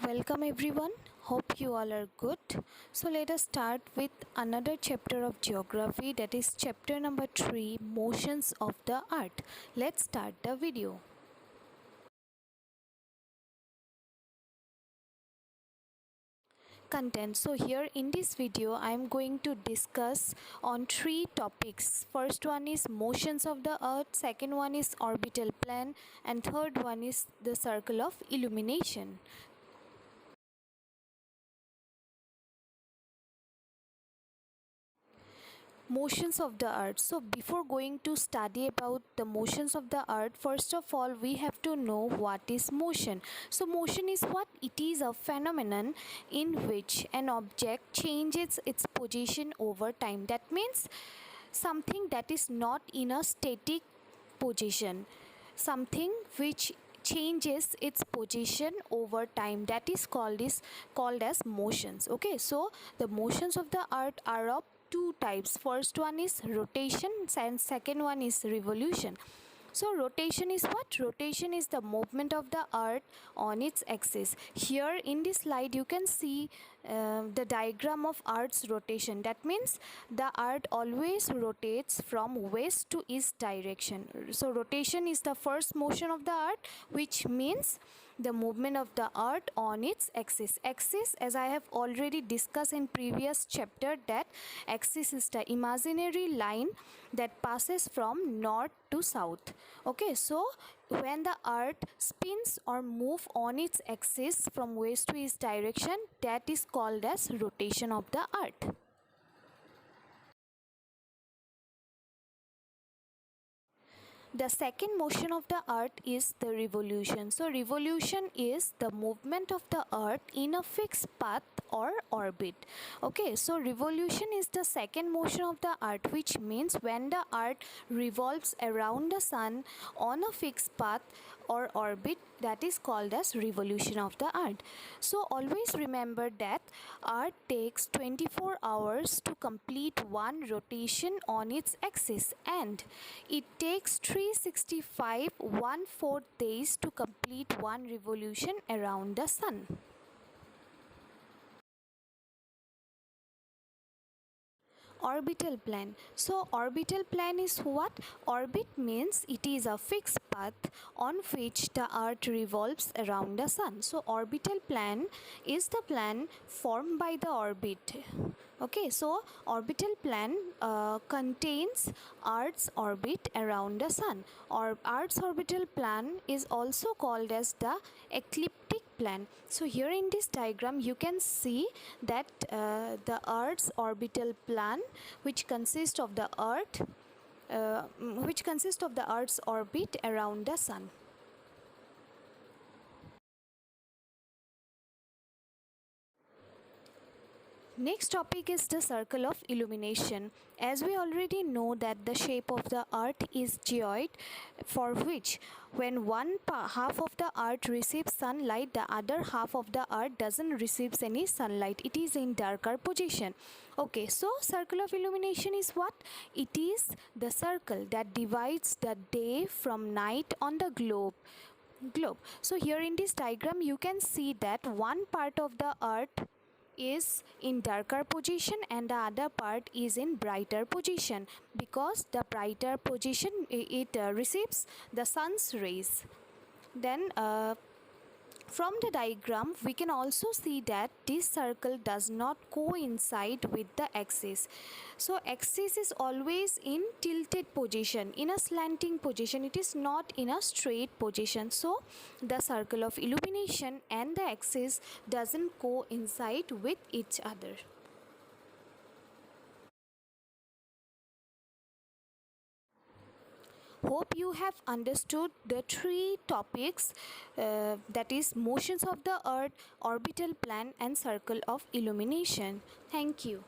Welcome everyone. Hope you all are good. So let us start with another chapter of geography, that is chapter number 3, motions of the earth. Let's start the video. Content. So here in this video I am going to discuss on 3 topics. First one is motions of the earth, second one is orbital plane, and third one is the circle of illumination. Motions of the earth. So before going to study about the motions of the earth, first of all we have to know what is motion. So motion is what? It is a phenomenon in which an object changes its position over time. That means something that is not in a static position, something which changes its position over time, that is called as motions. Okay, so the motions of the earth are of two types. First one is rotation and second one is revolution. So rotation is what? Rotation is the movement of the earth on its axis. Here in this slide you can see the diagram of earth's rotation. That means the earth always rotates from west to east direction. So rotation is the first motion of the earth, which means the movement of the earth on its axis. Axis, as I have already discussed in previous chapter, that axis is the imaginary line that passes from north to south. Okay, so when the earth spins or move on its axis from west to east direction, that is called as rotation of the earth. The second motion of the earth is the revolution. So revolution is the movement of the earth in a fixed path or orbit. Okay, so revolution is the second motion of the earth, which means when the earth revolves around the sun on a fixed path or orbit, that is called as revolution of the earth. So always remember that earth takes 24 hours to complete one rotation on its axis, and it takes 365 1/4 days to complete one revolution around the sun. Orbital plane. So orbital plane is what? Orbit means it is a fixed path on which the earth revolves around the sun. So orbital plane is the plane formed by the orbit. Okay, so orbital plane contains earth's orbit around the sun, or earth's orbital plane is also called as the ecliptic plane. So here in this diagram you can see that the earth's orbital plane, which consists of the earth's orbit around the sun. Next topic is the circle of illumination. As we already know that the shape of the earth is geoid, for which when one half of the earth receives sunlight, the other half of the earth doesn't receive any sunlight. It is in darker position. Okay, so circle of illumination is what? It is the circle that divides the day from night on the globe. So here in this diagram you can see that one part of the earth is in darker position and the other part is in brighter position, because the brighter position it receives the sun's rays. Then from the diagram we can also see that this circle does not coincide with the axis. So axis is always in tilted position, in a slanting position. It is not in a straight position. So the circle of illumination and the axis doesn't coincide with each other. Hope you have understood the 3 topics, that is motions of the earth, orbital plane, and circle of illumination. Thank you.